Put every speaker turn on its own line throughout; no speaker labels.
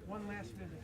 One last visit.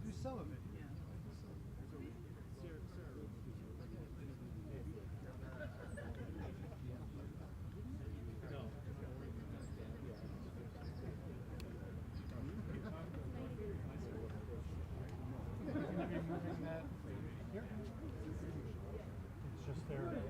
Do some of it. It's just there.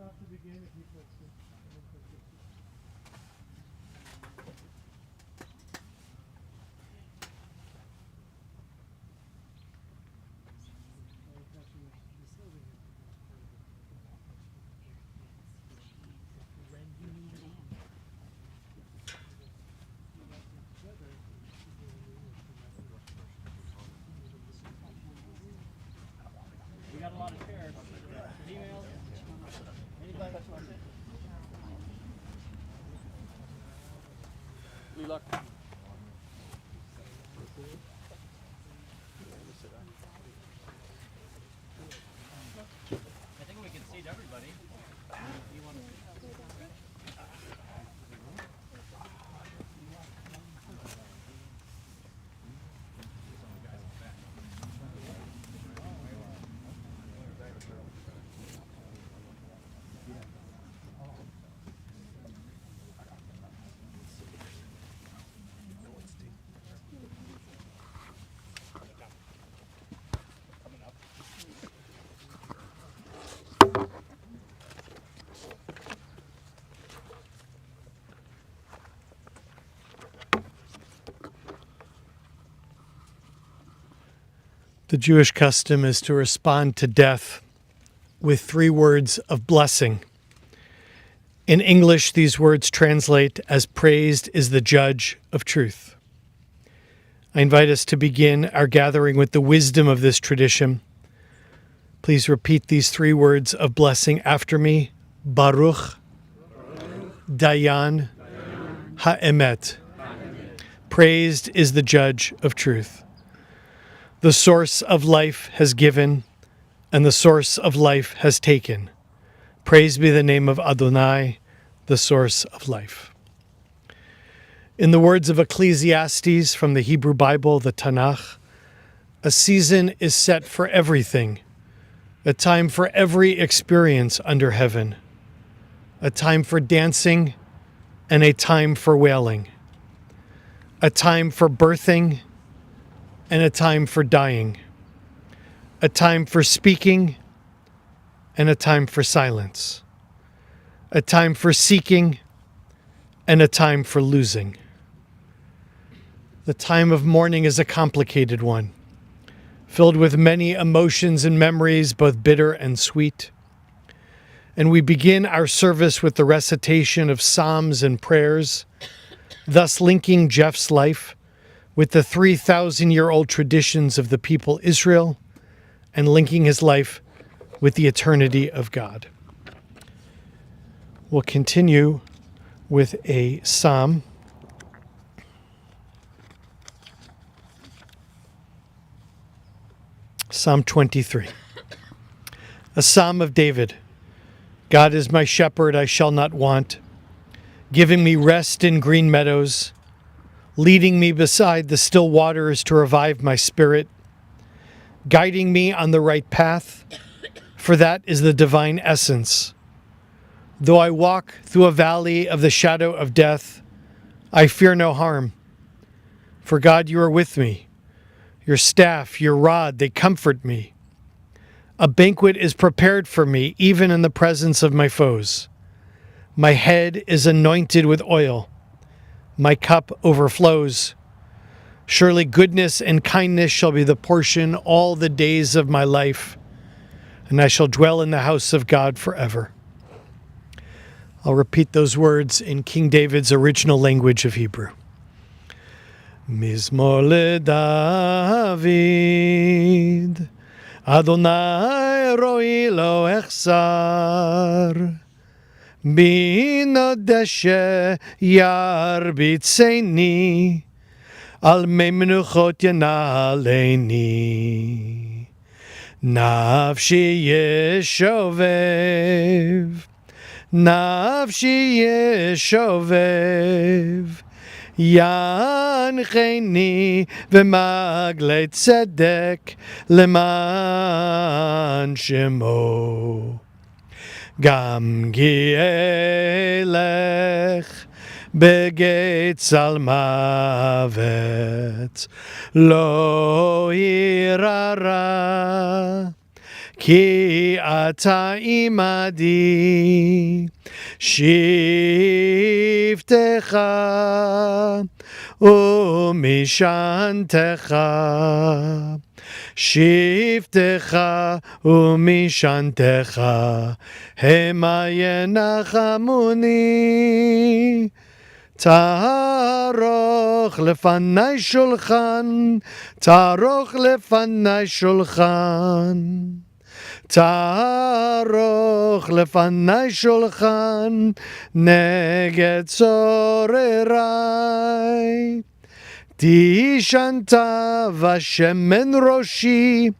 about to begin if you could.
We got a lot of chairs. Emails. Anybody? Luck. I think we can seat everybody. You want to?
The Jewish custom is to respond to death with 3 words of blessing. In English, these words translate as praised is the judge of truth. I invite us to begin our gathering with the wisdom of this tradition. Please repeat these 3 words of blessing after me. Baruch, Dayan, Ha'emet. Praised is the judge of truth. The source of life has given, and the source of life has taken. Praise be the name of Adonai, the source of life. In the words of Ecclesiastes from the Hebrew Bible, the Tanakh, a season is set for everything, a time for every experience under heaven, a time for dancing and a time for wailing, a time for birthing and a time for dying, a time for speaking and a time for silence, a time for seeking and a time for losing. The time of mourning is a complicated one, filled with many emotions and memories, both bitter and sweet. And we begin our service with the recitation of psalms and prayers, thus linking Jeff's life with the 3,000-year-old traditions of the people Israel and linking his life with the eternity of God. We'll continue with a psalm. Psalm 23. A psalm of David. God is my shepherd, I shall not want, giving me rest in green meadows, leading me beside the still waters to revive my spirit, guiding me on the right path, for that is the divine essence. Though I walk through a valley of the shadow of death, I fear no harm. For God, you are with me. Your staff, your rod, they comfort me. A banquet is prepared for me, even in the presence of my foes. My head is anointed with oil. My cup overflows. Surely goodness and kindness shall be the portion all the days of my life, and I shall dwell in the house of God forever. I'll repeat those words in King David's original language of Hebrew. Mizmor leDavid, Adonai roi lo echsar. Bina deshe yarbitzeni, al mei menuchot yanaleni. Nafshi yeshovev, nafshi yeshovev, yancheni v'maglei tzedek leman shemo. Gam gi elech begeit al mavet lo irara כי אתה עמדי, שבטך ומשענתך, שבטך ומשענתך, המה ינחמוני. תערוך לפני שולחן, תערוך לפני שולחן, תערוך לפני שולחן, נגד צורריי. דשנת ושמן ראשי,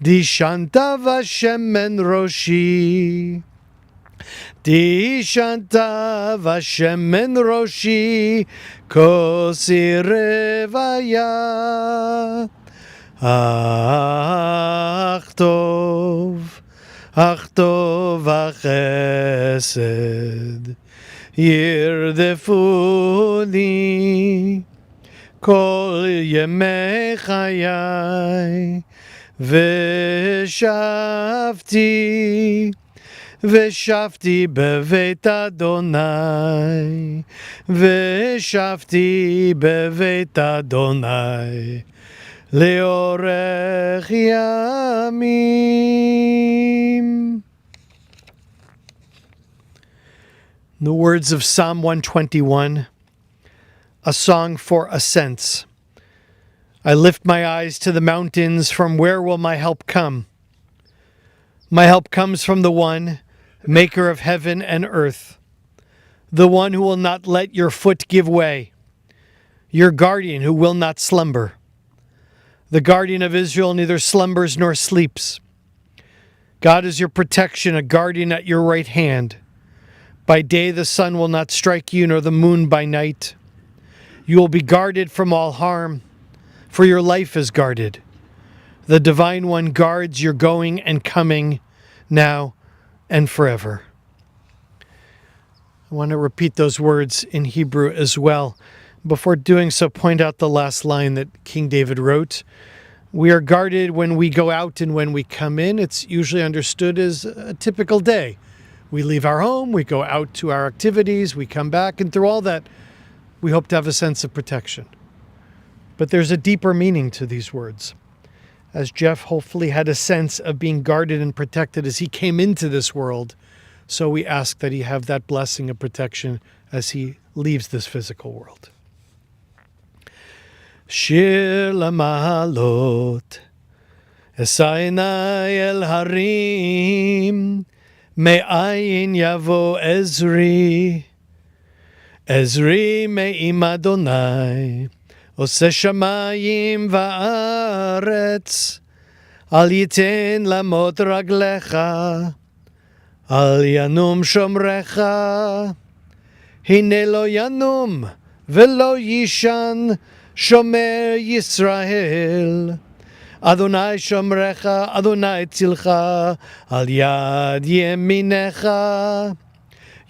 דשנת ושמן ראשי, דשנת ושמן ראשי, כוסי רוויה. אך טוב החסד ירדפוני כל ימי חיי, ושבתי בבית אדוני, ושבתי בבית אדוני לאורך ימים. The words of Psalm 121, a song for ascents. I lift my eyes to the mountains, from where will my help come? My help comes from the one, maker of heaven and earth, the one who will not let your foot give way, your guardian who will not slumber. The guardian of Israel neither slumbers nor sleeps. God is your protection, a guardian at your right hand. By day the sun will not strike you, nor the moon by night. You will be guarded from all harm, for your life is guarded. The Divine One guards your going and coming, now and forever. I want to repeat those words in Hebrew as well. Before doing so, point out the last line that King David wrote. We are guarded when we go out and when we come in. It's usually understood as a typical day. We leave our home, we go out to our activities, we come back, and through all that, we hope to have a sense of protection. But there's a deeper meaning to these words. As Jeff hopefully had a sense of being guarded and protected as he came into this world, so we ask that he have that blessing of protection as he leaves this physical world. Shir lamahalot, Esa einai el harim, מאין יבוא עזרי, עזרי מעם אדוני, עושה שמיים וארץ, אל ייתן למוט רגליך, אל ינום שומרך, הנה לא ינום ולא יישן שומר ישראל. אדוני שומרך, אדוני צילך, על יד ימינך.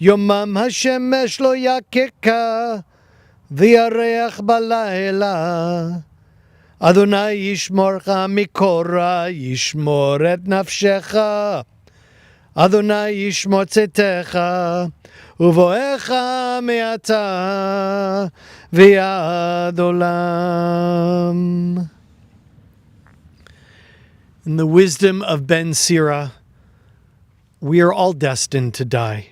יומם השמש לא יככה, וירח בלילה. אדוני ישמורך מקור רע, ישמור את נפשך. אדוני ישמור צאתך, ובואך מעתה ועד עולם. In the wisdom of Ben Sira, we are all destined to die.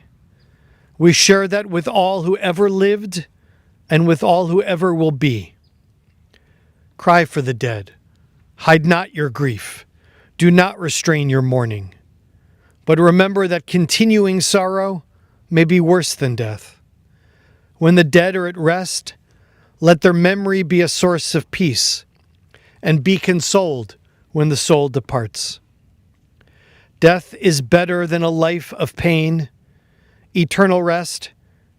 We share that with all who ever lived and with all who ever will be. Cry for the dead. Hide not your grief. Do not restrain your mourning. But remember that continuing sorrow may be worse than death. When the dead are at rest, let their memory be a source of peace, and be consoled when the soul departs. Death is better than a life of pain. Eternal rest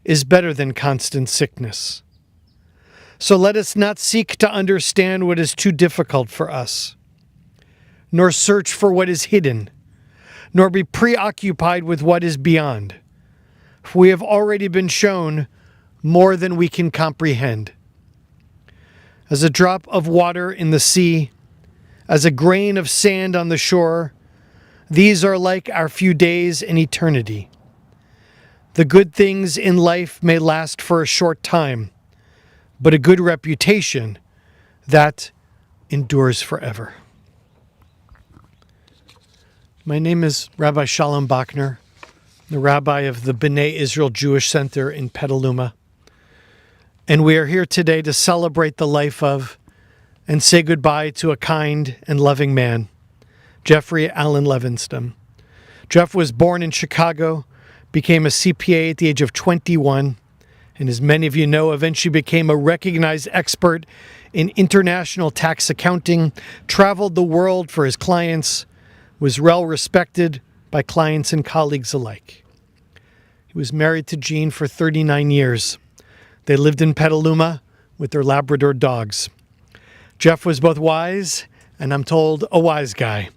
is better than constant sickness. So let us not seek to understand what is too difficult for us, nor search for what is hidden, nor be preoccupied with what is beyond. For we have already been shown more than we can comprehend. As a drop of water in the sea, as a grain of sand on the shore, These are like our few days in eternity. The good things in life may last for a short time, but a good reputation, that endures forever. My name is Rabbi Shalom Bachner, the rabbi of the B'nai Israel Jewish Center in Petaluma. And we are here today to celebrate the life of and say goodbye to a kind and loving man, Jeffrey Allan Levenstam. Jeff was born in Chicago, became a CPA at the age of 21, and as many of you know, eventually became a recognized expert in international tax accounting, traveled the world for his clients, was well respected by clients and colleagues alike. He was married to Jean for 39 years. They lived in Petaluma with their Labrador dogs. Jeff was both wise and, I'm told, a wise guy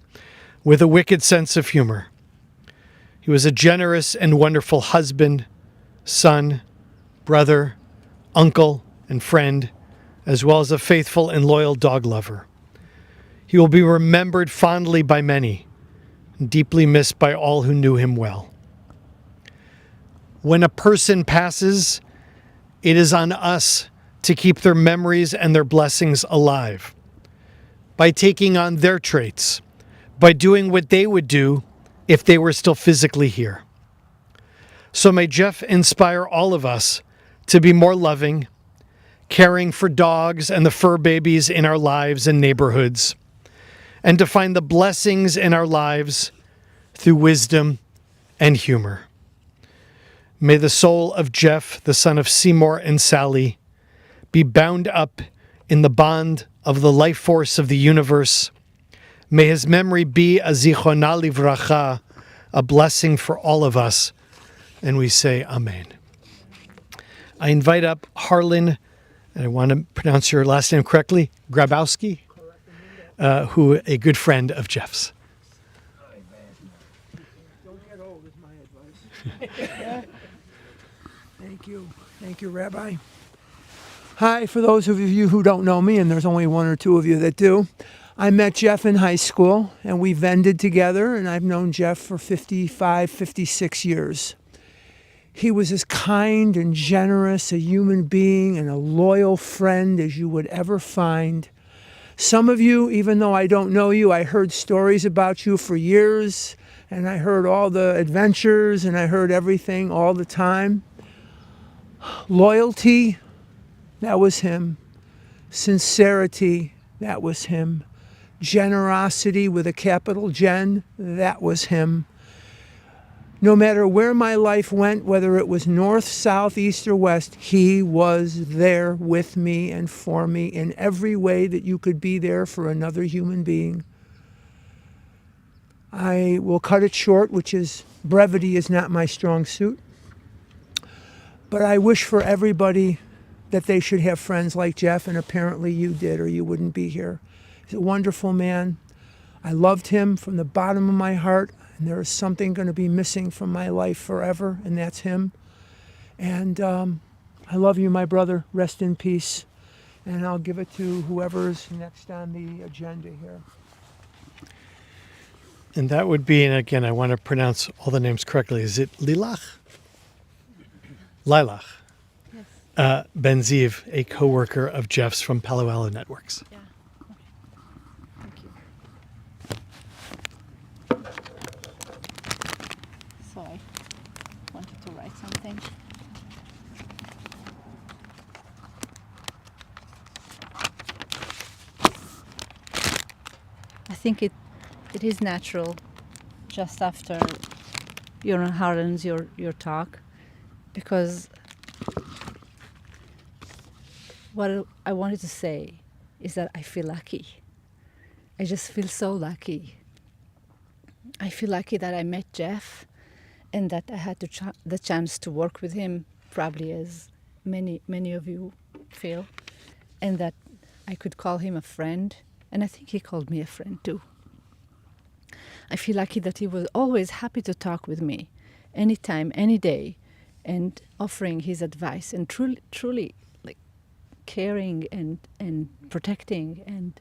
with a wicked sense of humor. He was a generous and wonderful husband, son, brother, uncle, and friend, as well as a faithful and loyal dog lover. He will be remembered fondly by many and deeply missed by all who knew him well. When a person passes, it is on us to keep their memories and their blessings alive by taking on their traits, by doing what they would do if they were still physically here. So may Jeff inspire all of us to be more loving, caring for dogs and the fur babies in our lives and neighborhoods, and to find the blessings in our lives through wisdom and humor. May the soul of Jeff, the son of Seymour and Sally, be bound up in the bond of the life force of the universe. May his memory be a zichronah livracha, a blessing for all of us. And we say amen. I invite up Harlan, and I want to pronounce your last name correctly, Grabowski, who a good friend of Jeff's.
Don't get old is my advice. Thank you. Thank you, Rabbi. Hi, for those of you who don't know me, and there's only one or two of you that do, I met Jeff in high school, and we vended together, and I've known Jeff for 55, 56 years. He was as kind and generous a human being and a loyal friend as you would ever find. Some of you, even though I don't know you, I heard stories about you for years, and I heard all the adventures, and I heard everything all the time. Loyalty, that was him. Sincerity, that was him. Generosity with a capital Gen, that was him. No matter where my life went, whether it was north, south, east, or west, he was there with me and for me in every way that you could be there for another human being. I will cut it short, which is brevity is not my strong suit. But I wish for everybody that they should have friends like Jeff, and apparently you did, or you wouldn't be here. He's a wonderful man. I loved him from the bottom of my heart, and there is something going to be missing from my life forever, and that's him. And I love you, my brother. Rest in peace. And I'll give it to whoever's next on the agenda here.
And that would be, and again, I want to pronounce all the names correctly. Is it Lilach? Lilach. Yes. Ben Ziv, a co-worker of Jeff's from Palo Alto Networks.
Yeah. Okay. Thank you. So I wanted to write something. I think it is natural just after Harlan's your talk, because what I wanted to say is that I feel lucky. I just feel so lucky. I feel lucky that I met Jeff and that I had the chance to work with him, probably as many of you feel, and that I could call him a friend, and I think he called me a friend too. I feel lucky that he was always happy to talk with me, anytime, any day, and offering his advice, and truly like caring and protecting and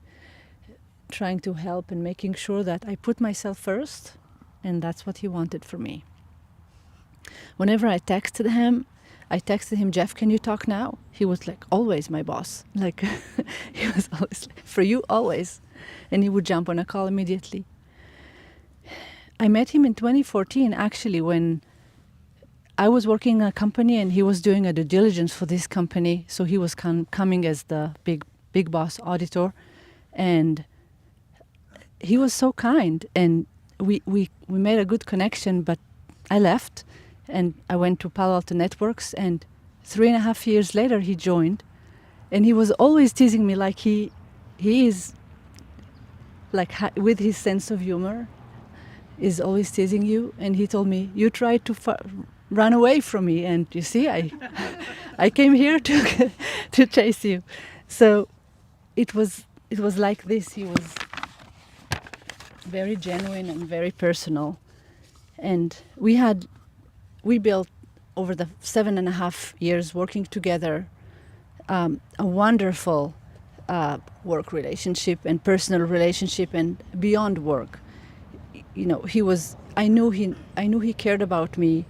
trying to help and making sure that I put myself first and that's what he wanted for me. Whenever I texted him, Jeff, can you talk now? He was like, always my boss. Like, he was always, like, for you, always. And he would jump on a call immediately. I met him in 2014, actually, when I was working in a company and he was doing a due diligence for this company. So he was coming as the big boss auditor. And he was so kind. And we made a good connection, but I left. And I went to Palo Alto Networks, and 3.5 years later he joined, and he was always teasing me like he is like with his sense of humor is always teasing you. And he told me, you tried to run away from me, and you see, I came here to chase you. So it was like this. He was very genuine and very personal, and we built over the 7.5 years working together a wonderful work relationship and personal relationship and beyond work. You know, I knew he cared about me.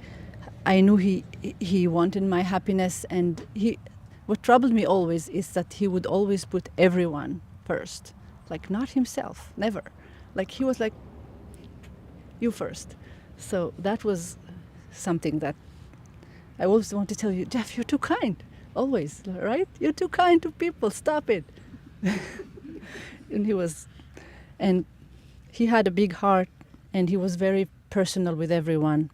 I knew he wanted my happiness, and what troubled me always is that he would always put everyone first, like not himself, never. Like he was like, you first. So that was something that I always want to tell you, Jeff, you're too kind, always, right? You're too kind to people, stop it. And he had a big heart, and he was very personal with everyone,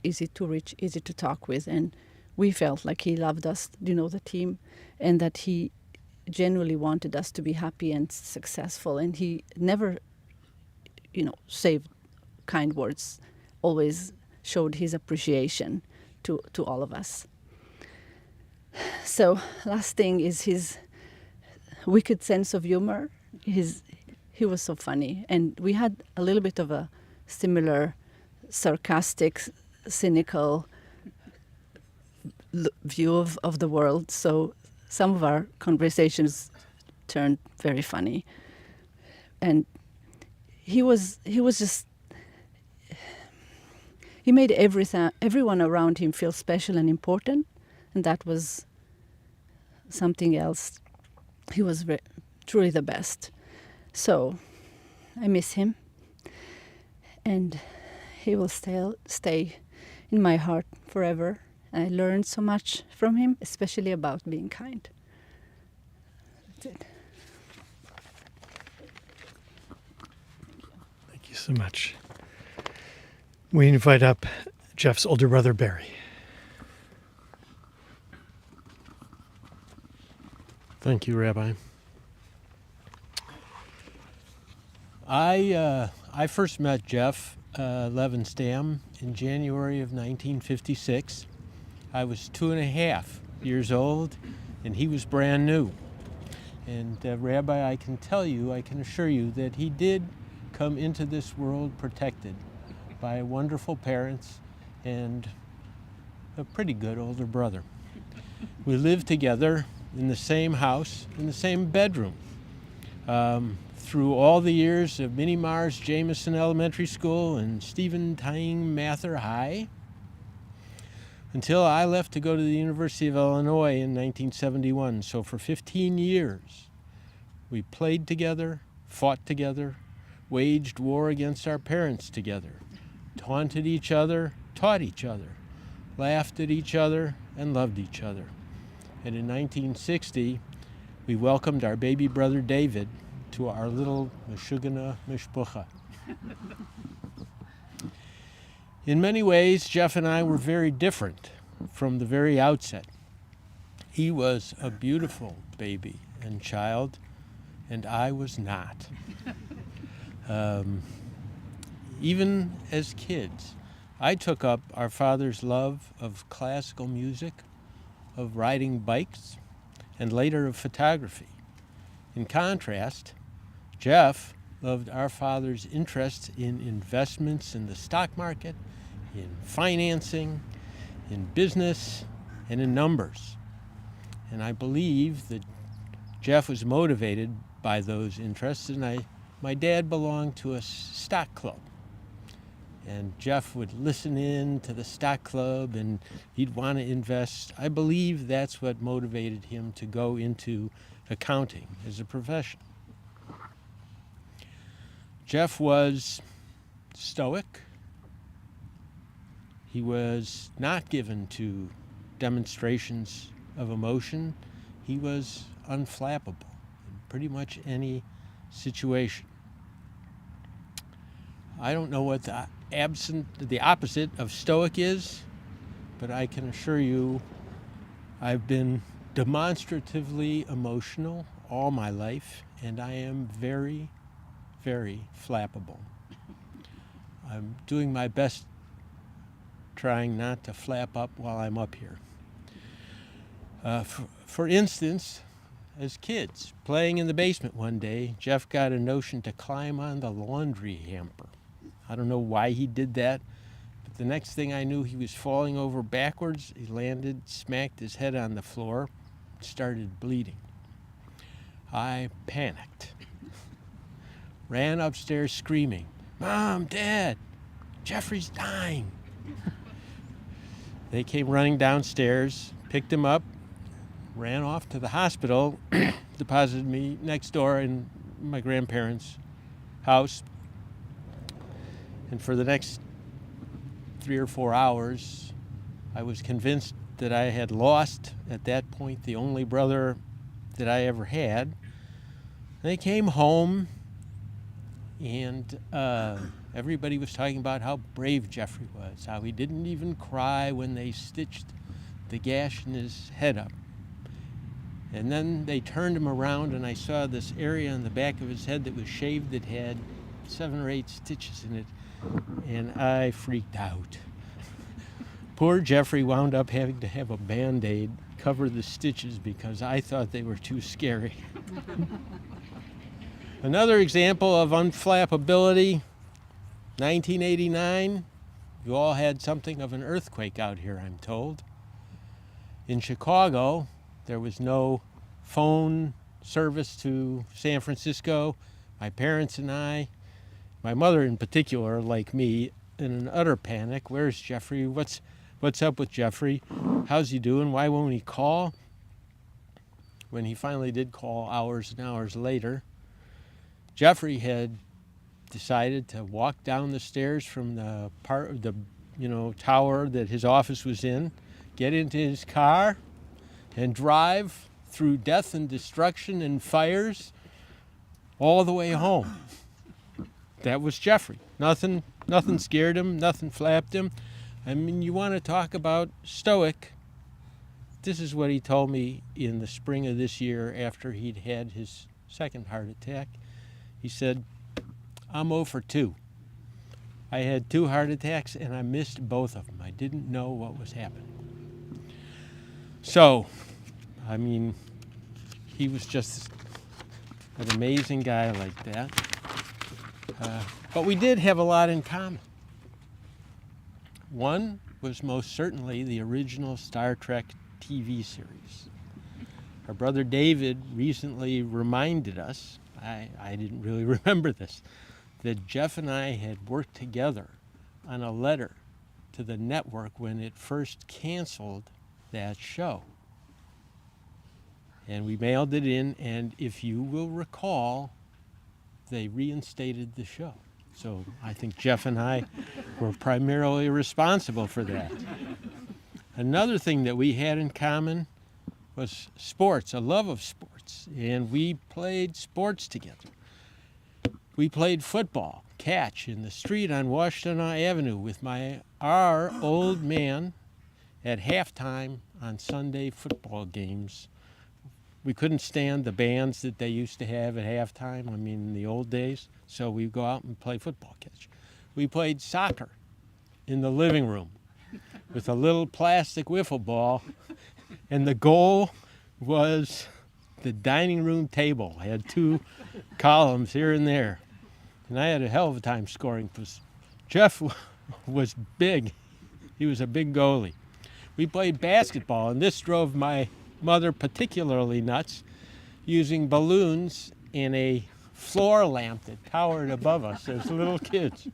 easy to reach, easy to talk with, and we felt like he loved us, the team, and that he genuinely wanted us to be happy and successful, and he never, saved kind words, always showed his appreciation to all of us. So last thing is his wicked sense of humor. He was so funny, and we had a little bit of a similar sarcastic, cynical view of the world. So some of our conversations turned very funny, and he made everyone around him feel special and important, and that was something else. He was truly the best. So I miss him, and he will stay in my heart forever. I learned so much from him, especially about being kind. That's it.
Thank you so much. We invite up Jeff's older brother, Barry.
Thank you, Rabbi. I first met Jeff Levenstam in January of 1956. I was 2.5 years old, and he was brand new. And Rabbi, I can assure you that he did come into this world protected by wonderful parents and a pretty good older brother. We lived together in the same house, in the same bedroom, through all the years of Minnie Mars Jamison Elementary School and Stephen Tying Mather High, until I left to go to the University of Illinois in 1971. So for 15 years, we played together, fought together, waged war against our parents together, taunted each other, taught each other, laughed at each other, and loved each other. And in 1960, we welcomed our baby brother David to our little Meshugana Mishpucha. In many ways, Jeff and I were very different from the very outset. He was a beautiful baby and child, and I was not. Even as kids, I took up our father's love of classical music, of riding bikes, and later of photography. In contrast, Jeff loved our father's interest in investments in the stock market, in financing, in business, and in numbers. And I believe that Jeff was motivated by those interests, and my dad belonged to a stock club. And Jeff would listen in to the stock club and he'd want to invest. I believe that's what motivated him to go into accounting as a profession. Jeff was stoic. He was not given to demonstrations of emotion. He was unflappable in pretty much any situation. I don't know what the opposite of stoic is, but I can assure you I've been demonstratively emotional all my life, and I am very, very flappable. I'm doing my best trying not to flap up while I'm up here. For instance, as kids, playing in the basement one day, Jeff got a notion to climb on the laundry hamper. I don't know why he did that, but the next thing I knew, he was falling over backwards. He landed, smacked his head on the floor, started bleeding. I panicked. Ran upstairs screaming, "Mom, Dad, Jeffrey's dying." They came running downstairs, picked him up, ran off to the hospital, deposited me next door in my grandparents' house. And for the next 3 or 4 hours, I was convinced that I had lost, at that point, the only brother that I ever had. They came home, and everybody was talking about how brave Jeffrey was, how he didn't even cry when they stitched the gash in his head up. And then they turned him around, and I saw this area on the back of his head that was shaved that had 7 or 8 stitches in it, and I freaked out. Poor Jeffrey wound up having to have a Band-Aid cover the stitches because I thought they were too scary. Another example of unflappability, 1989. You all had something of an earthquake out here, I'm told. In Chicago, there was no phone service to San Francisco. My parents and I, my mother in particular, like me, in an utter panic. Where's Jeffrey? What's up with Jeffrey? How's he doing? Why won't he call? When he finally did call hours and hours later, Jeffrey had decided to walk down the stairs from the tower that his office was in, get into his car, and drive through death and destruction and fires all the way home. That was Jeffrey. Nothing scared him, nothing flapped him. I mean, you want to talk about stoic. This is what he told me in the spring of this year after he'd had his second heart attack. He said, "I'm 0 for 2. I had 2 heart attacks and I missed both of them. I didn't know what was happening." So, I mean, he was just an amazing guy like that. But we did have a lot in common. One was most certainly the original Star Trek TV series. Our brother David recently reminded us, I didn't really remember this, that Jeff and I had worked together on a letter to the network when it first canceled that show. And we mailed it in, and if you will recall, they reinstated the show. So I think Jeff and I were primarily responsible for that. Another thing that we had in common was sports, a love of sports, and we played sports together. We played football, catch, in the street on Washington Avenue with our old man at halftime on Sunday football games. We couldn't stand the bands that they used to have at halftime, I mean, in the old days, so we'd go out and play football catch. We played soccer in the living room with a little plastic wiffle ball, and the goal was the dining room table. I had 2 columns here and there, and I had a hell of a time scoring because Jeff was big. He was a big goalie. We played basketball, and this drove my mother particularly nuts, using balloons in a floor lamp that towered above us as little kids.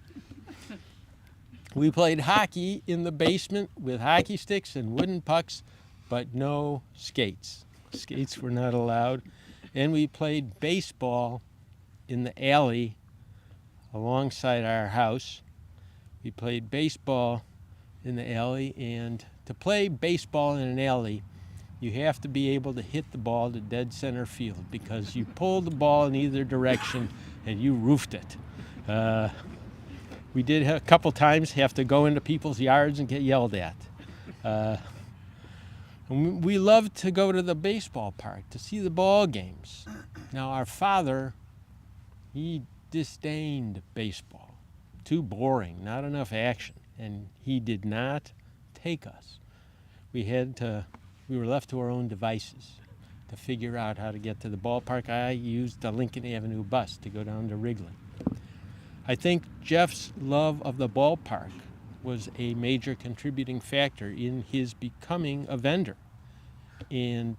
We played hockey in the basement with hockey sticks and wooden pucks, but no skates. Skates were not allowed. And we played baseball in the alley alongside our house. We played baseball in the alley, and to play baseball in an alley, you have to be able to hit the ball to dead center field, because you pull the ball in either direction and you roofed it. We did a couple times have to go into people's yards and get yelled at. And we loved to go to the baseball park to see the ball games. Now, our father, he disdained baseball. Too boring, not enough action. And he did not take us. We were left to our own devices to figure out how to get to the ballpark. I used the Lincoln Avenue bus to go down to Wrigley. I think Jeff's love of the ballpark was a major contributing factor in his becoming a vendor. And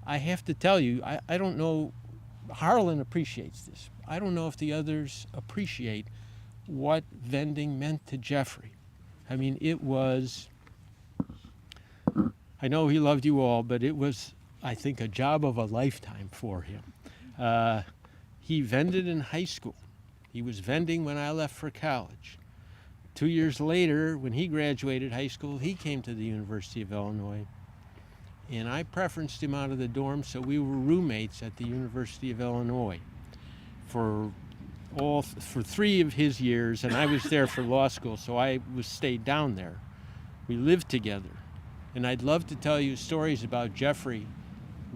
I have to tell you, I don't know, Harlan appreciates this. I don't know if the others appreciate what vending meant to Jeffrey. I mean, it was, I know he loved you all, but it was, I think, a job of a lifetime for him. He vended in high school. He was vending when I left for college. 2 years later, when he graduated high school, he came to the University of Illinois. And I preferenced him out of the dorm, so we were roommates at the University of Illinois for 3 of his years, and I was there for law school, so I stayed down there. We lived together. And I'd love to tell you stories about Jeffrey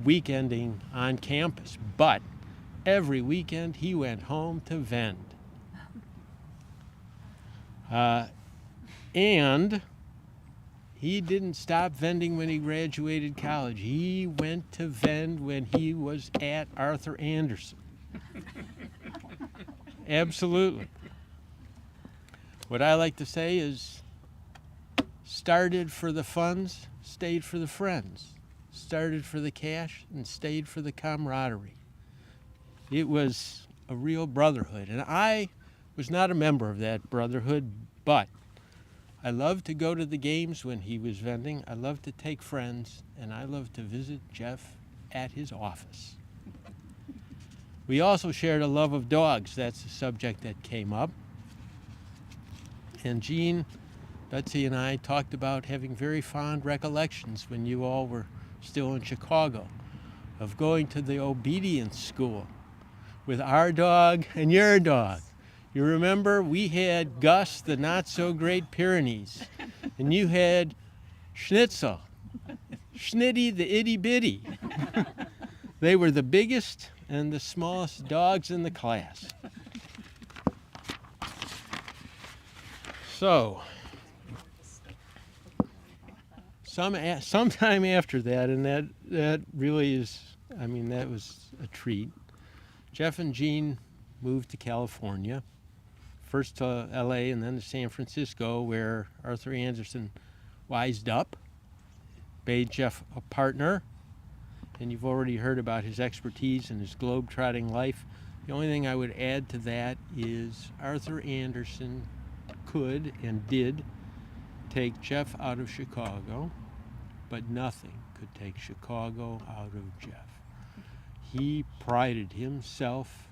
weekending on campus, but every weekend he went home to vend. And he didn't stop vending when he graduated college. He went to vend when he was at Arthur Andersen. Absolutely. What I like to say is, started for the funds, stayed for the friends. Started for the cash and stayed for the camaraderie. It was a real brotherhood. And I was not a member of that brotherhood, but I loved to go to the games when he was vending. I loved to take friends, and I loved to visit Jeff at his office. We also shared a love of dogs. That's a subject that came up. And Jean, Betsy, and I talked about having very fond recollections when you all were still in Chicago, of going to the obedience school with our dog and your dog. You remember we had Gus, the not-so-great Pyrenees, and you had Schnitzel, Schnitty, the itty-bitty. They were the biggest and the smallest dogs in the class. So, sometime after that, and that really is, I mean, that was a treat. Jeff and Jean moved to California, first to LA and then to San Francisco, where Arthur Andersen wised up, made Jeff a partner, and you've already heard about his expertise and his globe-trotting life. The only thing I would add to that is Arthur Andersen could and did take Jeff out of Chicago, but nothing could take Chicago out of Jeff. He prided himself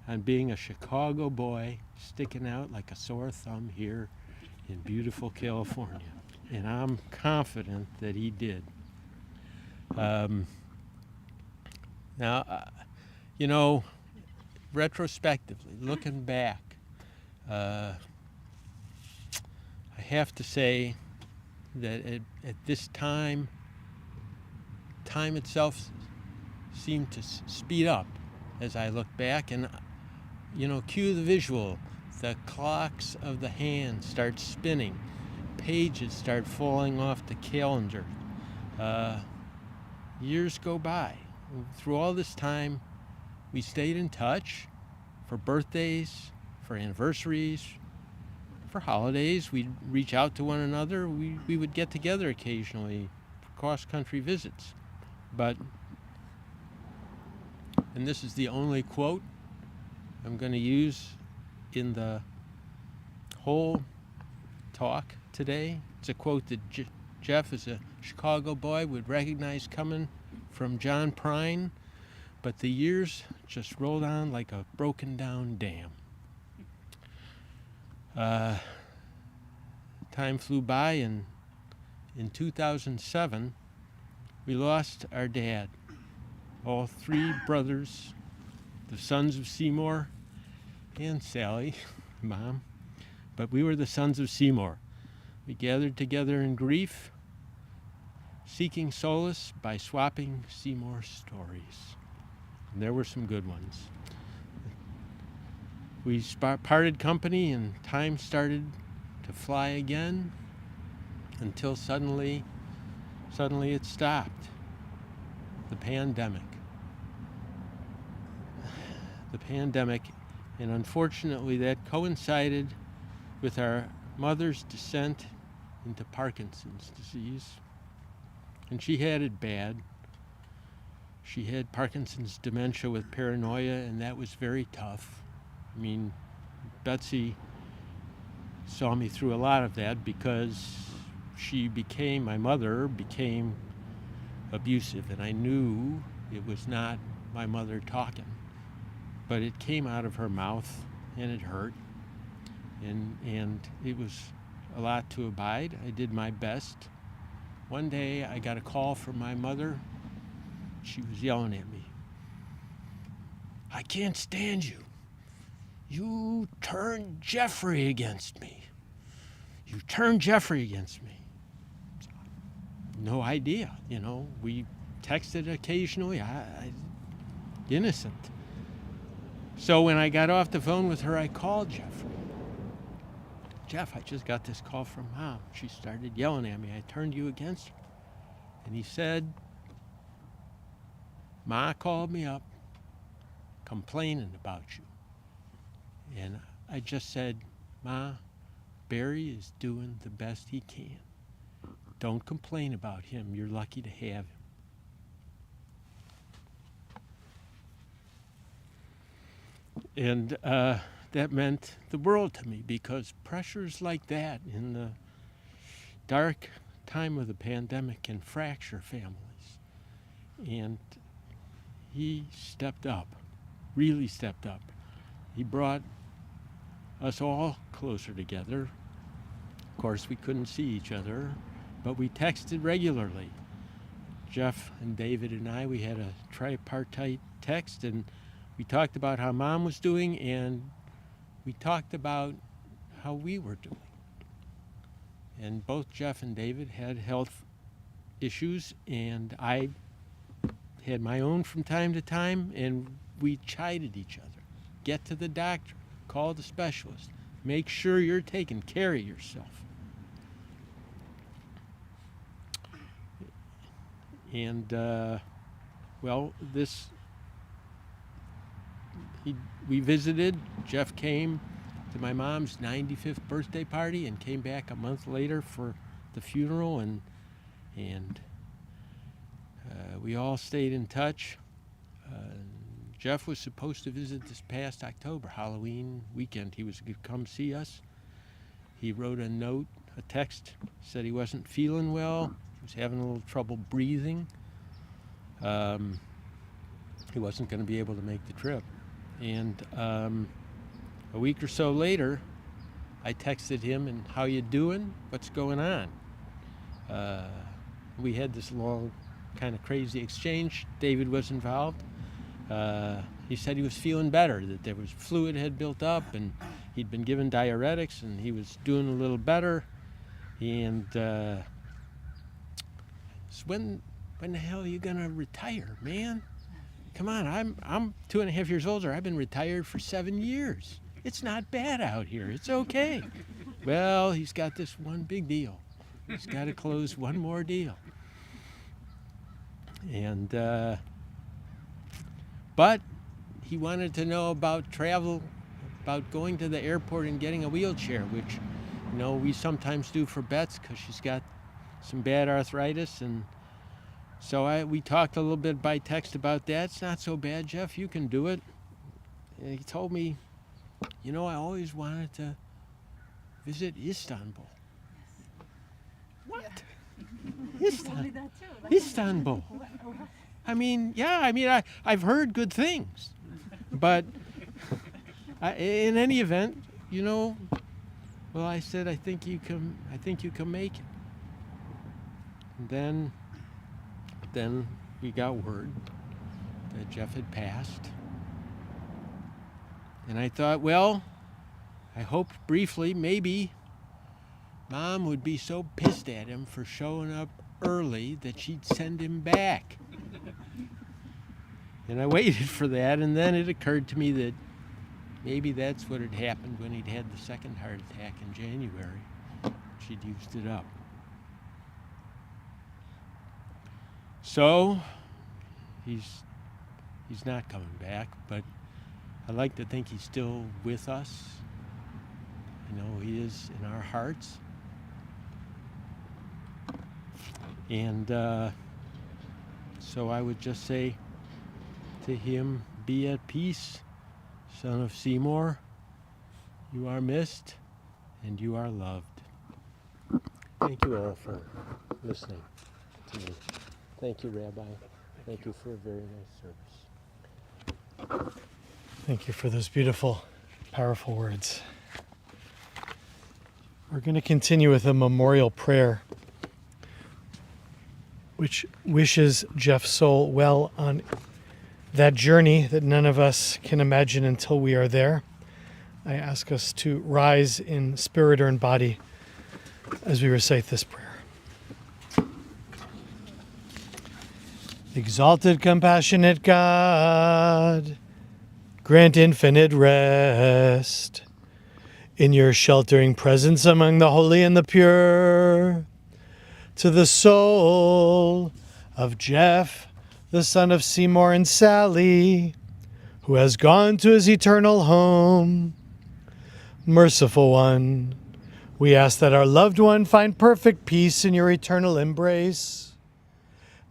on being a Chicago boy sticking out like a sore thumb here in beautiful California. And I'm confident that he did. Now, you know, retrospectively, looking back, I have to say that at this time itself seemed to speed up as I look back, and you know, cue the visual. The clocks of the hand start spinning, pages start falling off the calendar. Years go by. Through all this time, we stayed in touch for birthdays, for anniversaries, for holidays. We'd reach out to one another. We would get together occasionally for cross-country visits. But, and this is the only quote I'm going to use in the whole talk today. It's a quote that Jeff, as a Chicago boy, would recognize coming from John Prine, but the years just rolled on like a broken down dam. Time flew by, and in 2007, we lost our dad. All three brothers, the sons of Seymour, and Sally, Mom, but we were the sons of Seymour. We gathered together in grief, seeking solace by swapping Seymour stories. And there were some good ones. We parted company, and time started to fly again until suddenly it stopped. The pandemic. The pandemic, and unfortunately that coincided with our mother's descent into Parkinson's disease. And she had it bad. She had Parkinson's dementia with paranoia, and that was very tough. I mean, Betsy saw me through a lot of that because my mother became abusive, and I knew it was not my mother talking, but it came out of her mouth, and it hurt, and it was a lot to abide. I did my best. One day I got a call from my mother. She was yelling at me. "I can't stand you. You turned Jeffrey against me. You turned Jeffrey against me." No idea, we texted occasionally. I innocent. So when I got off the phone with her, I called Jeffrey. "Jeff, I just got this call from Mom. She started yelling at me. I turned you against her." And he said, "Ma called me up complaining about you." And I just said, "Ma, Barry is doing the best he can. Don't complain about him. You're lucky to have him." And that meant the world to me, because pressures like that in the dark time of the pandemic can fracture families. And he stepped up, really stepped up. He brought us all closer together. Of course, we couldn't see each other, but we texted regularly. Jeff and David and I, we had a tripartite text, and we talked about how Mom was doing, and we talked about how we were doing. And both Jeff and David had health issues, and I had my own from time to time, and we chided each other. Get to the doctor, call the specialist, make sure you're taking care of yourself. And, we visited. Jeff came to my mom's 95th birthday party and came back a month later for the funeral, and we all stayed in touch. Jeff was supposed to visit this past October, Halloween weekend. He was going to come see us. He wrote a note, a text, said he wasn't feeling well. He was having a little trouble breathing. He wasn't going to be able to make the trip. And a week or so later, I texted him, "And how you doing? What's going on?" We had this long, kind of crazy exchange. David was involved. He said he was feeling better, that there was fluid had built up, and he'd been given diuretics, and he was doing a little better. And so when the hell are you gonna retire, man? Come on, I'm 2.5 years older. I've been retired for 7 years. It's not bad out here. It's okay. Well, he's got this one big deal. He's got to close one more deal. And but he wanted to know about travel, about going to the airport and getting a wheelchair, which we sometimes do for Bets because she's got some bad arthritis. And so we talked a little bit by text about that. It's not so bad, Jeff. You can do it. And he told me, I always wanted to visit Istanbul. What? Istanbul. I mean, I've heard good things, but in any event, well, I said, I think you can make it. And then we got word that Jeff had passed. And I thought, well, I hoped briefly maybe Mom would be so pissed at him for showing up early that she'd send him back. And I waited for that, and then it occurred to me that maybe that's what had happened when he'd had the second heart attack in January. She'd used it up. So, he's not coming back, but I like to think he's still with us. I know he is in our hearts. And so I would just say to him, be at peace, son of Seymour. You are missed and you are loved. Thank you all for listening to me. Thank you, Rabbi. Thank you for a very nice service.
Thank you for those beautiful, powerful words. We're going to continue with a memorial prayer, which wishes Jeff's soul well on that journey that none of us can imagine until we are there. I ask us to rise in spirit or in body as we recite this prayer. Exalted, compassionate God, grant infinite rest in your sheltering presence among the holy and the pure, to the soul of Jeff, the son of Seymour and Sally, who has gone to his eternal home. Merciful One, we ask that our loved one find perfect peace in your eternal embrace.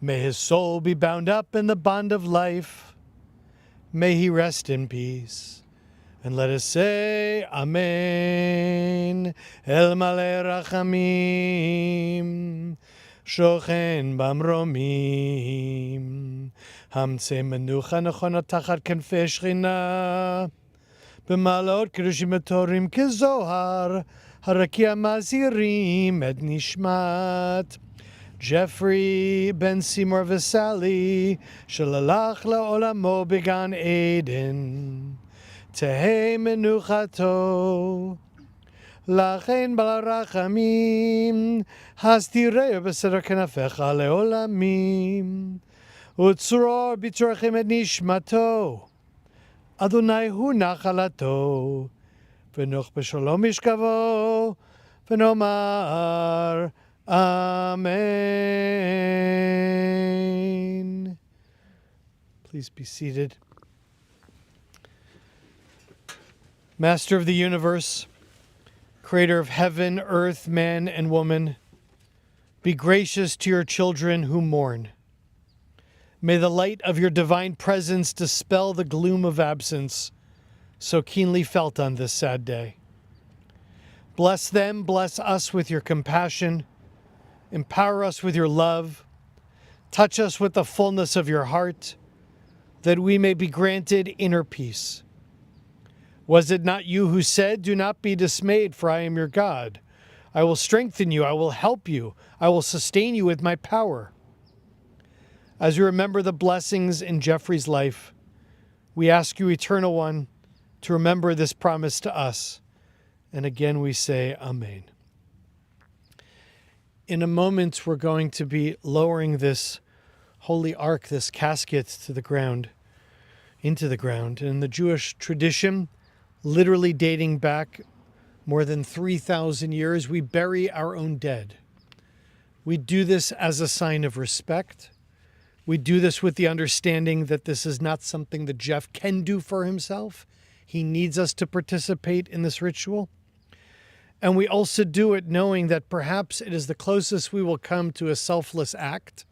May his soul be bound up in the bond of life. May he rest in peace. And let us say, Amen. El Malei Rachamim, Shochen Bamromim, Hamtzei Menucha Nechona Tachat Kenfei Shechina, B'malot Kedushim Torim Kezohar, Harakia Mazirim Et Nishmat, Jeffrey Ben Seymour Vesali, Shalalach La'olamo Began Eden, Tehei Menuchato, Lachen Balarachamim, Hastirei B'Seder Kenafecha Le'olamim, Utzror B'Tzorchem Et Nishmato, Adonai Hu Nachalato, V'noch B'Shalom Yishkavo, V'nomar Amen. Please be seated. Master of the universe, creator of heaven, earth, man, and woman, be gracious to your children who mourn. May the light of your divine presence dispel the gloom of absence so keenly felt on this sad day. Bless them, bless us with your compassion. Empower us with your love. Touch us with the fullness of your heart, that we may be granted inner peace. Was it not you who said, "Do not be dismayed, for I am your God. I will strengthen you, I will help you, I will sustain you with my power"? As we remember the blessings in Jeffrey's life, we ask you, Eternal One, to remember this promise to us. And again we say, Amen. In a moment, we're going to be lowering this holy ark, this casket, to the ground, into the ground. In the Jewish tradition, literally dating back more than 3,000 years, we bury our own dead. We do this as a sign of respect. We do this with the understanding that this is not something that Jeff can do for himself. He needs us to participate in this ritual. And we also do it knowing that perhaps it is the closest we will come to a selfless act.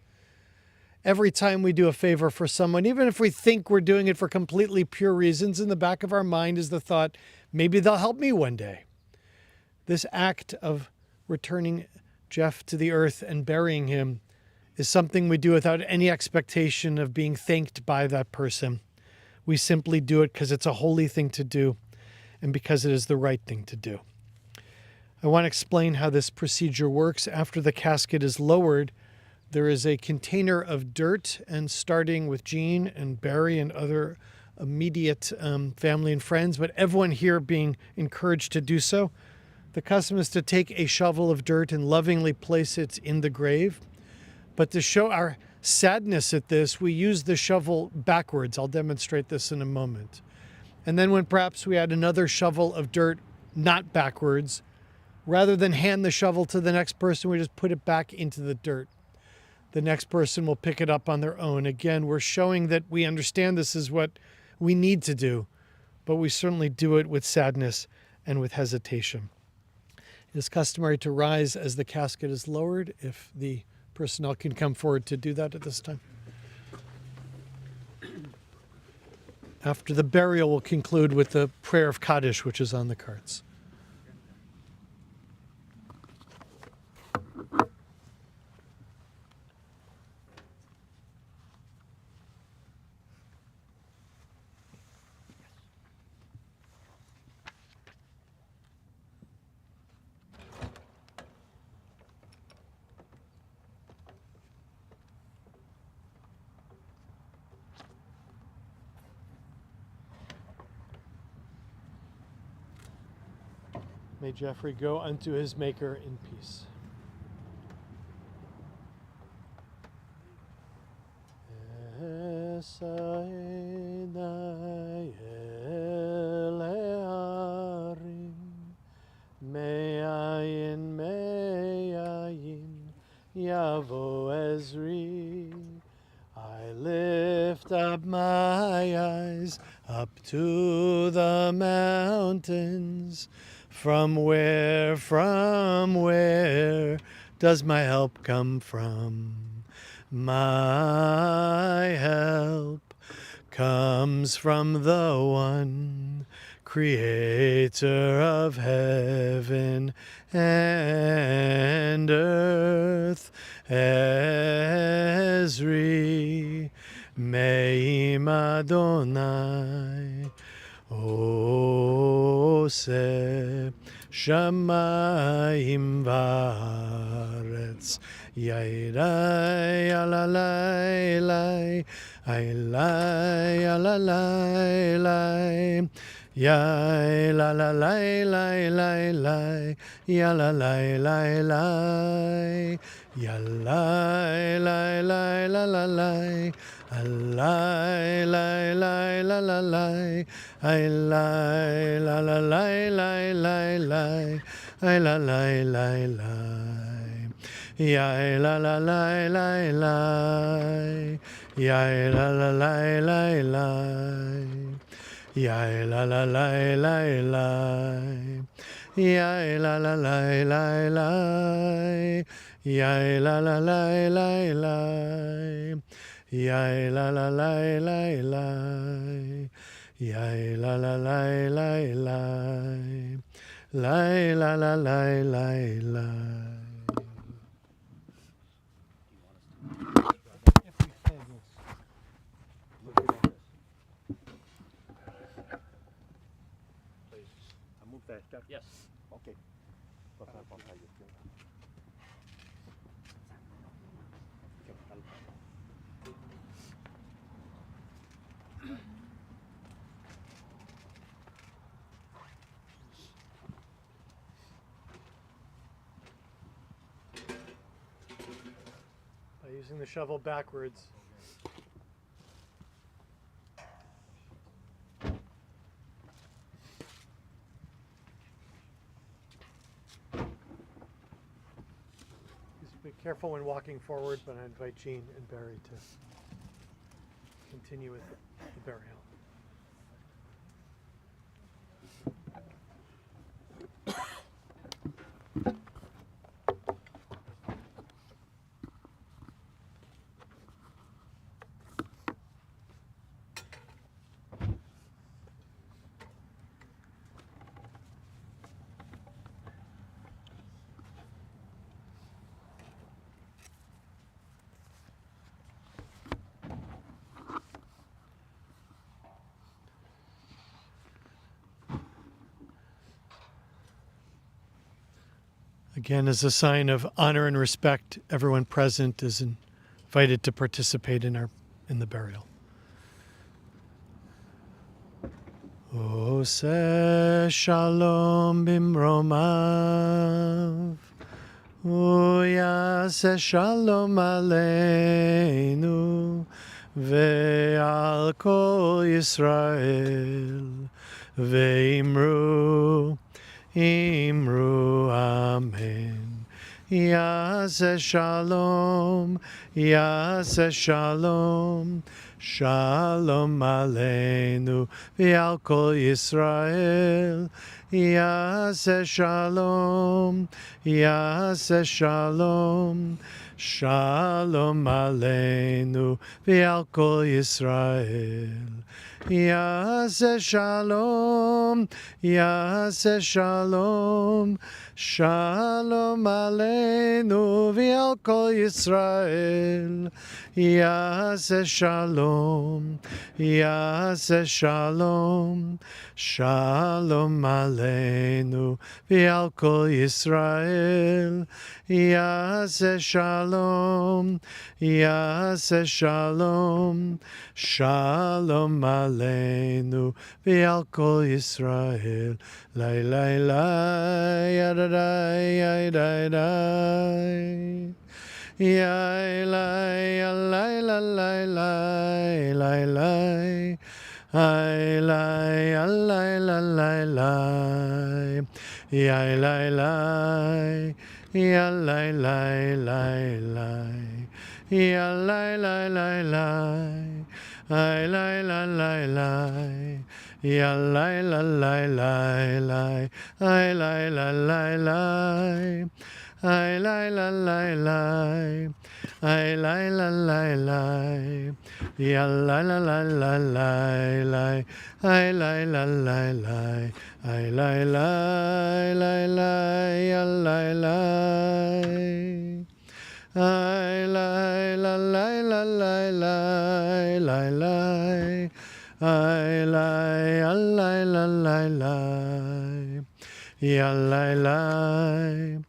Every time we do a favor for someone, even if we think we're doing it for completely pure reasons, in the back of our mind is the thought, maybe they'll help me one day. This act of returning Jeff to the earth and burying him is something we do without any expectation of being thanked by that person. We simply do it because it's a holy thing to do and because it is the right thing to do. I want to explain how this procedure works. After the casket is lowered, there is a container of dirt, and starting with Jean and Barry and other immediate family and friends, but everyone here being encouraged to do so, the custom is to take a shovel of dirt and lovingly place it in the grave. But to show our sadness at this, we use the shovel backwards. I'll demonstrate this in a moment. And then when perhaps we add another shovel of dirt, not backwards, rather than hand the shovel to the next person, we just put it back into the dirt. The next person will pick it up on their own. Again, we're showing that we understand this is what we need to do, but we certainly do it with sadness and with hesitation. It is customary to rise as the casket is lowered. If the personnel can come forward to do that at this time. After the burial, we'll conclude with the prayer of Kaddish, which is on the cards. May Jeffrey go unto his Maker in peace. Yavo Ezri, I lift up my eyes up to the mountains. From where does my help come from? My help comes from the one creator of heaven and earth. Ezri, Me'im Adonai, Ose Shamayim Varetz, Yairai Alalai, Ailai Alalai, Yai la la la la la la, ya la la la la, ya la la la la la la, la la la la la la, I la la la la la la la, I la la la la, ya la la la la la, ya la la la la la. Ya la la la la la, ya la la la la la, ya la la la la la, ya la la la la la, ya la la la la la, la la la la la.
Yes.
Okay.
By using the shovel backwards. Be careful when walking forward, but I invite Jean and Barry to continue with the burial. Again, as a sign of honor and respect, everyone present is invited to participate in the burial. Ose shalom bimromav, uyase shalom aleinu, ve'al kol Yisrael, ve'imru, imru amen. Yase shalom, yase shalom, shalom aleinu v'al kol Yisrael. Yase shalom, yase shalom, shalom aleinu v'al kol Yisrael. Yase shalom, yase shalom, shalom aleinu v'al kol Yisrael. Yase shalom, yase shalom, shalom aleinu v'al kol Yisrael. Yase shalom, yase shalom, shalom aleinu v'al kol Yisrael. Lai lai lai, yadadai, yadadai. Yai lai, lai lai lai lai lai lai. Ai lai, lai lai lai lai. Yai lai lai, ya lai lai lai lai. Ya lai lai lai lai. Ai lai lai lai lai. Ya lai lai lai lai lai. Ai lai lai lai lai. Ai lai lai lai lai. Ai lai lai lai lai. Ya lai lai lai lai lai lai. Ai lai lai lai lai. Ai lai lai lai lai. Ya lai lai. Ai lai lai lai lai lai lai lai lai. Ai lai lai lai lai lai. Ya lai lai.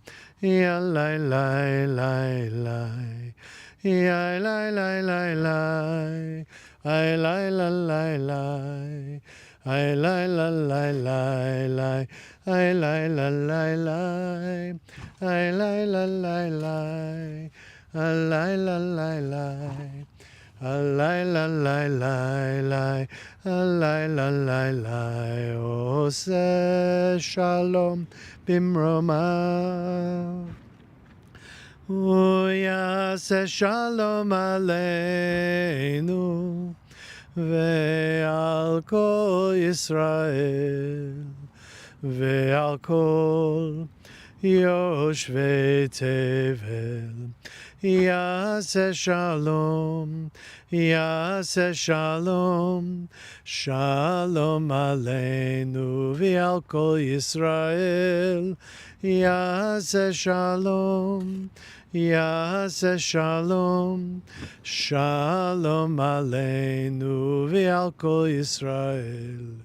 Ya lai lai lai lai. Ya lai lai lai lai. Ai lai lai lai lai. Ai lai lai lai lai lai. Ai lai lai lai lai. Ai lai lai lai lai. Ai lai lai lai lai. Ai lai lai lai lai lai. Ai lai lai lai lai. Ose shalom bimromav. Uyase shalom aleinu ve'al kol Yisrael ve'al kol yoshvei tevel. Yase shalom, yase shalom, shalom aleinu v'al kol Yisrael. Yase shalom, yase shalom, shalom aleinu v'al kol Yisrael.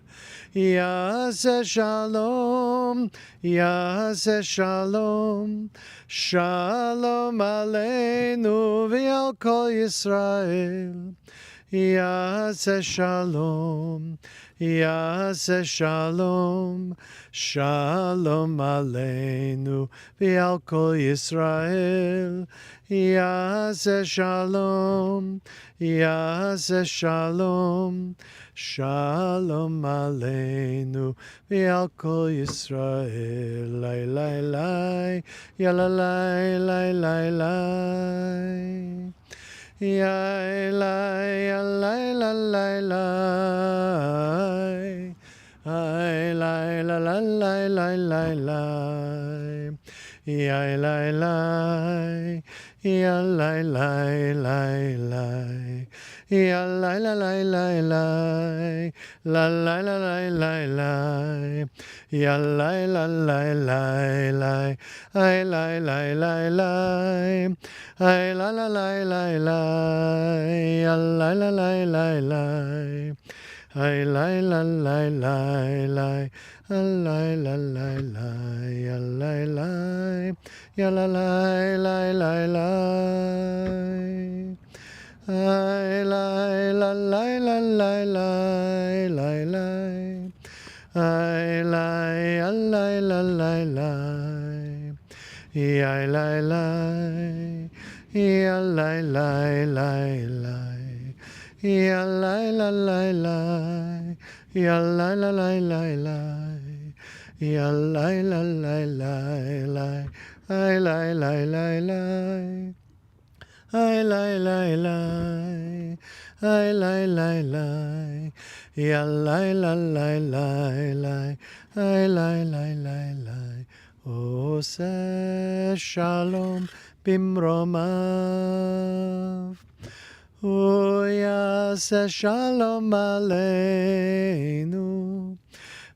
Yase shalom, yase shalom, shalom aleinu v'al kol Yisrael. Yase shalom, yase shalom, shalom aleinu v'al kol Yisrael. Yase shalom, yase shalom, shalom aleinu v'al kol Yisrael. Lai lai lai, ya la lai lai lai lai. Yai lai, ya lai lai lai lai. Ai lai la la lai lai lai lai. Yai lai lai, ya lai lai lai lai. Ya lai la lai lai lai. La lai la lai lai lai. Ya lai la lai lai lai. Ai lai lai lai lai. Ai la la lai lai lai. Ya lai la lai lai lai. Ai lai la lai lai lai. Alai la la la, alai la, ya la la la la la. I la la la la la la la la. I la la la la la. Ya la la. Ya la la la la. Ya la la la la. Ya la la la la la. Ya la la la la la. I la la la la. I lie, lie, lie, I lie, lie, lie, ya lie, lie, lie, lie, lie, I lie, lie, lie, lie. Ose shalom bimromav, Uyase shalom aleinu,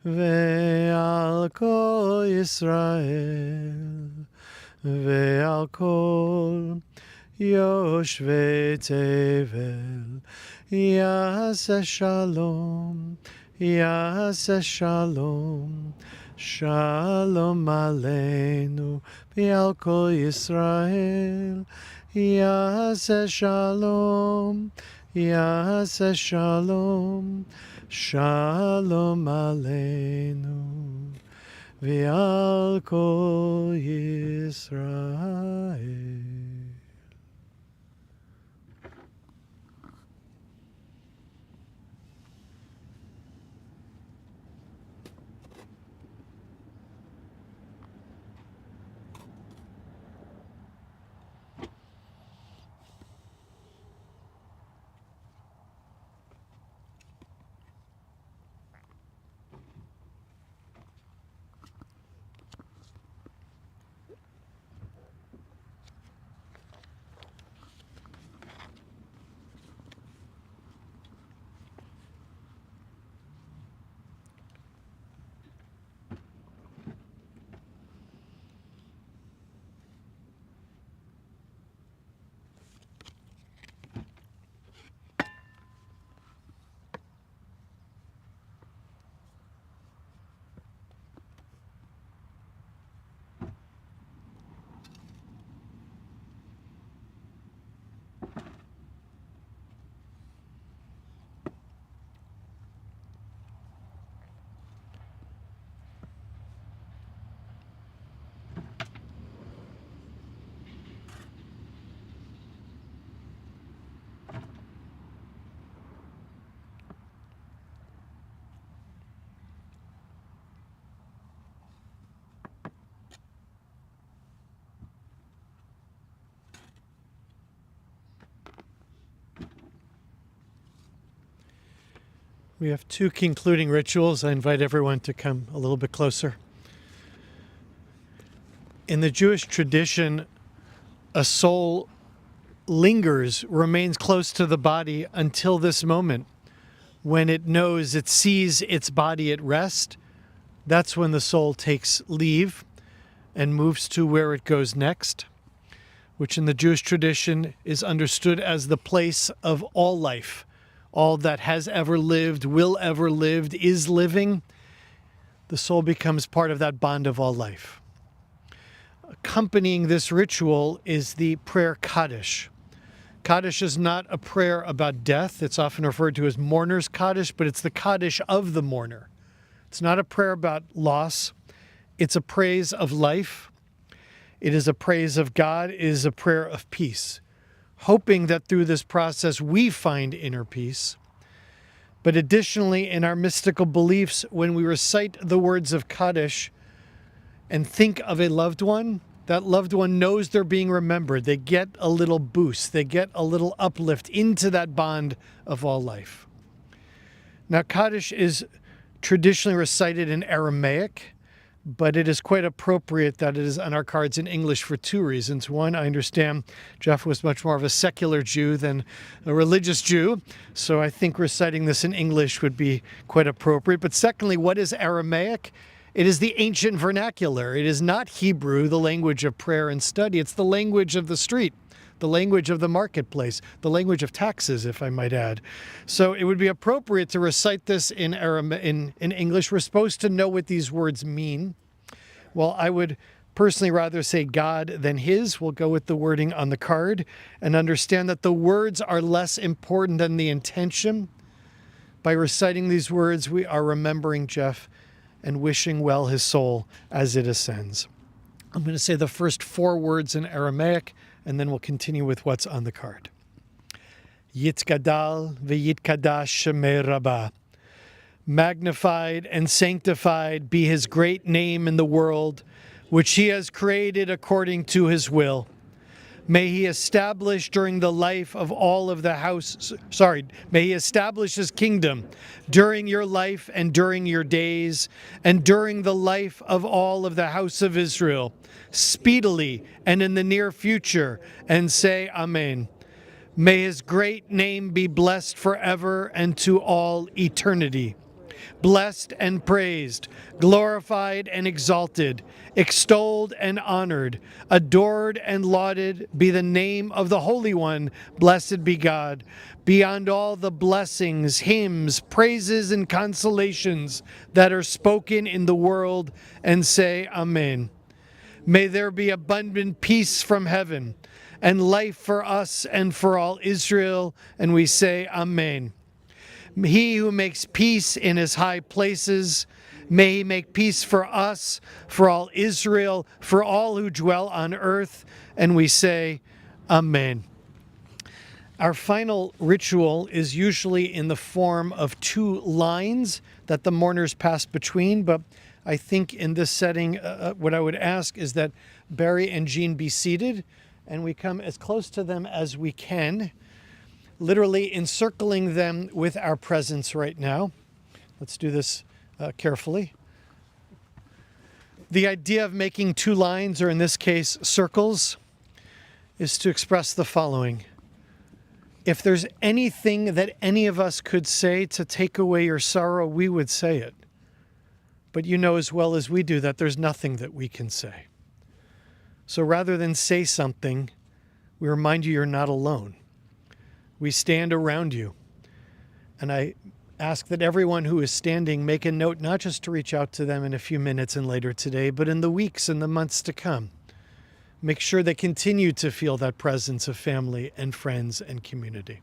ve'al kol Yisrael, ve'al kol Yoshvei Tevel, Yaseh Shalom, Yaseh Shalom, Shalom Aleinu, B'al Kol Yisrael, Yaseh Shalom, Yaseh Shalom, Shalom Aleinu, B'al Kol Yisrael. We have two concluding rituals. I invite everyone to come a little bit closer. In the Jewish tradition, a soul lingers, remains close to the body until this moment. When it knows, it sees its body at rest, that's when the soul takes leave and moves to where it goes next, which in the Jewish tradition is understood as the place of all life. All that has ever lived, will ever lived, is living. The soul becomes part of that bond of all life. Accompanying this ritual is the prayer Kaddish. Kaddish is not a prayer about death. It's often referred to as mourner's Kaddish, but it's the Kaddish of the mourner. It's not a prayer about loss. It's a praise of life. It is a praise of God. It is a prayer of peace, hoping that through this process we find inner peace. But additionally, in our mystical beliefs, when we recite the words of Kaddish and think of a loved one, that loved one knows they're being remembered. They get a little boost. They get a little uplift into that bond of all life. Now, Kaddish is traditionally recited in Aramaic, but it is quite appropriate that it is on our cards in English for two reasons. One, I understand Jeff was much more of a secular Jew than a religious Jew, so I think reciting this in English would be quite appropriate. But secondly, what is Aramaic? It is the ancient vernacular. It is not Hebrew, the language of prayer and study. It's the language of the street, the language of the marketplace, the language of taxes, if I might add. So it would be appropriate to recite this in English. We're supposed to know what these words mean. Well, I would personally rather say God than his. We'll go with the wording on the card and understand that the words are less important than the intention. By reciting these words, we are remembering Jeff and wishing well his soul as it ascends. I'm going to say the first 4 words in Aramaic, and then we'll continue with what's on the card. Yitkadal v'yitkadash shemei Rabbah. Magnified and sanctified be his great name in the world, which he has created according to his will. May he establish during the life of all of the house, may he establish his kingdom during your life and during your days and during the life of all of the house of Israel, speedily and in the near future, and say Amen. May his great name be blessed forever and to all eternity. Blessed and praised, glorified and exalted, extolled and honored, adored and lauded be the name of the Holy One, blessed be God, beyond all the blessings, hymns, praises, and consolations that are spoken in the world, and say Amen. May there be abundant peace from heaven, and life for us and for all Israel, and we say Amen. He who makes peace in his high places, may he make peace for us, for all Israel, for all who dwell on earth, and we say, Amen. Our final ritual is usually in the form of 2 lines that the mourners pass between, but I think in this setting, what I would ask is that Barry and Jean be seated, and we come as close to them as we can, literally encircling them with our presence right now. Let's do this carefully. The idea of making 2 lines, or in this case, circles, is to express the following. If there's anything that any of us could say to take away your sorrow, we would say it. But you know as well as we do that there's nothing that we can say. So rather than say something, we remind you you're not alone. We stand around you. And I ask that everyone who is standing make a note not just to reach out to them in a few minutes and later today, but in the weeks and the months to come. Make sure they continue to feel that presence of family and friends and community.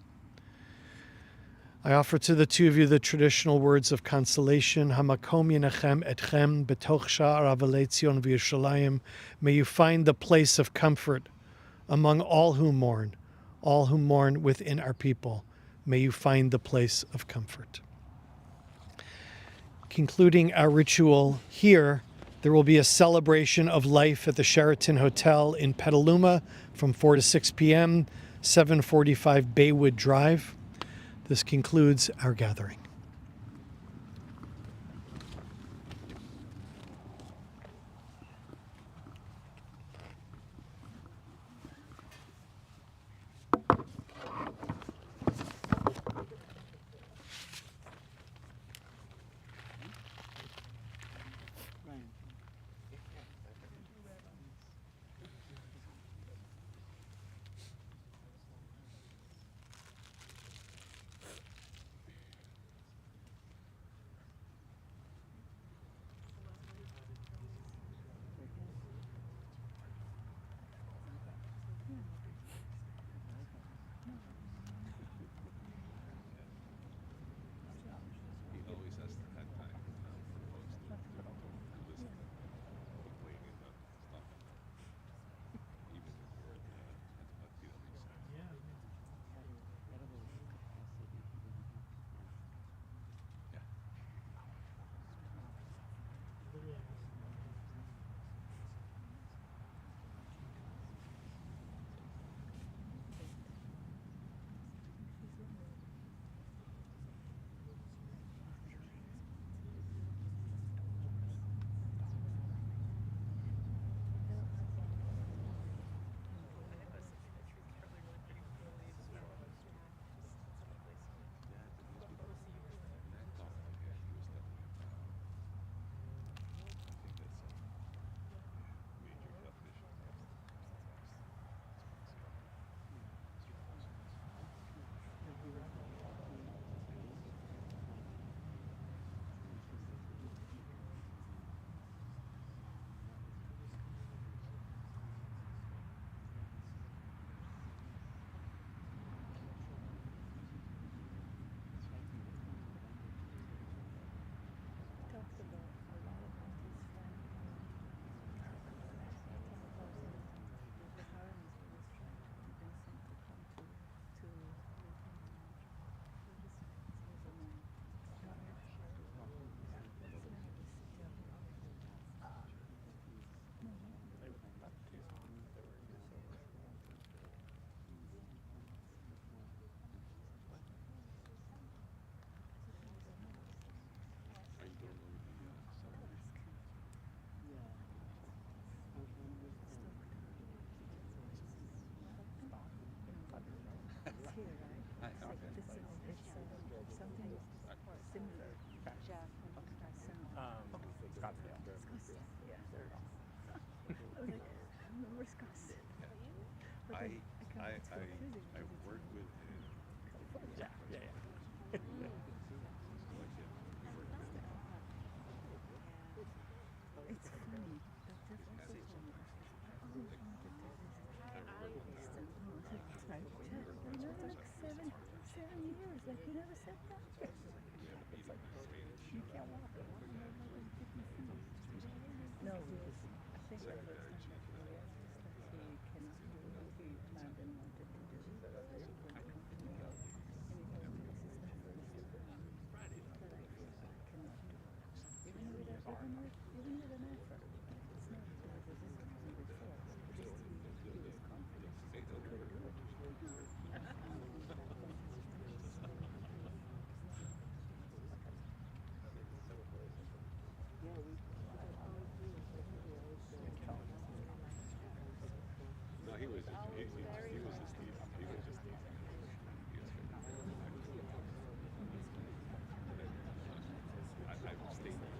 I offer to the 2 of you the traditional words of consolation. Hamakom yenachem etchem betoch sha'ar avalei Tzion v'Yerushalayim. May you find the place of comfort among all who mourn within our people. May you find the place of comfort. Concluding our ritual here, there will be a celebration of life at the Sheraton Hotel in Petaluma from 4 to 6 p.m., 745 Baywood Drive. This concludes our gathering.
I work with him.
Yeah.
It's funny. That's also funny. I always wanted to visit. It's like, Jeff, you know, like seven years. Like, you never said that. It's like, you can't walk. No, he was, I think that was not that he realized that he cannot do what he planned and wanted to do. But he couldn't continue. And he told me, this is the first time that I feel I cannot do it. Even with an effort. It's not because this is before. It's just he was confident that he could do it.
No, he was just Steve. He was just Steve. I stayed there.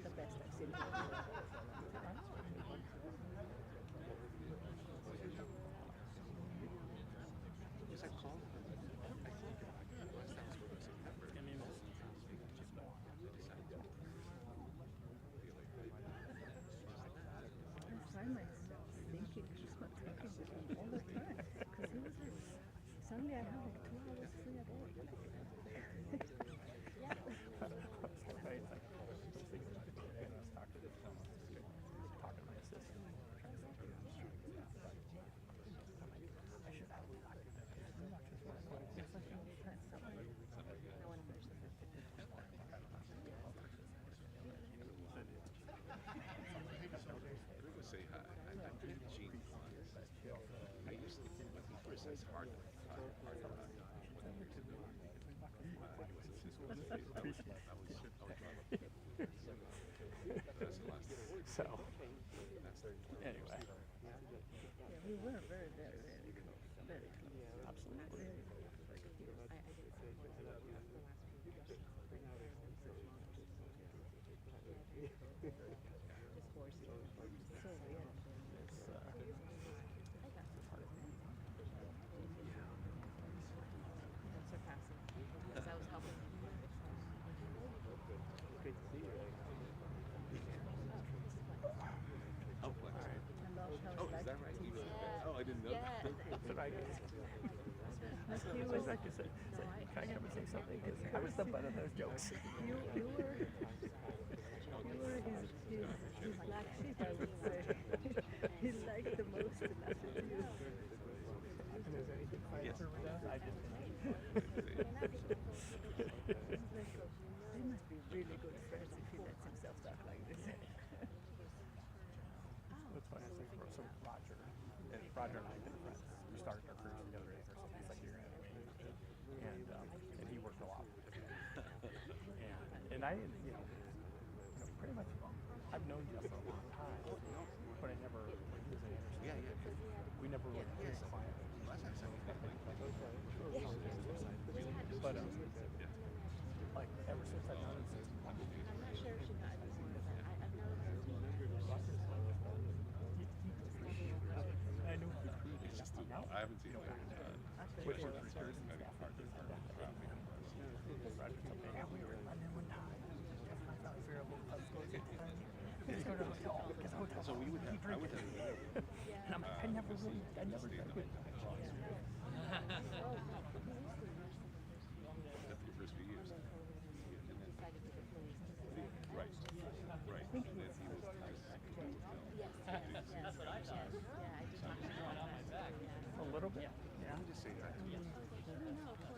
The best I've seen.
Was I called? I think that was what September.
I find myself thinking, just not thinking with him all the time. Because he was like, suddenly I have like 2 hours free a day.
Say hi. I think Gene once. I used to think when he first says hard to
So, anyway.
Yeah, we were very, very, very close. Very close.
Absolutely.
Very close. So weird.
Because I was helping him.
Great to see you.
Oh, what? Oh, is that right? Oh, I didn't know that.
That's what I did.
He
So
was,
I just said, can I come and say something? Because I was the butt of those jokes.
you were his black sheep, I would say. He liked the most to laugh at you.
And there's anything funny for me now? I just
They must be really good friends if he lets himself talk like this.
That's funny. So Roger and I have been friends. We started our careers together at Emerson. He's like a year ahead of me, and he worked a lot with me. And I, pretty much, I've known Jeff for a long time, but I never, when he was at Anderson, we never really did client. But like ever since I've known him,
I'm not sure if she got more, but I've known her.
I knew him.
It's just too long. I haven't seen him.
Which was returned and stuff. Yeah, we were in London one time. Jeff and I thought we were able to let's go to the hotel. Get the hotel.
So we would have, I would have.
And I'm like, I never drank with
After the first few years. Right. And then he was
That's what I thought. Yeah, I did talk to her about that.
a little bit. Yeah.
just say hi.
No,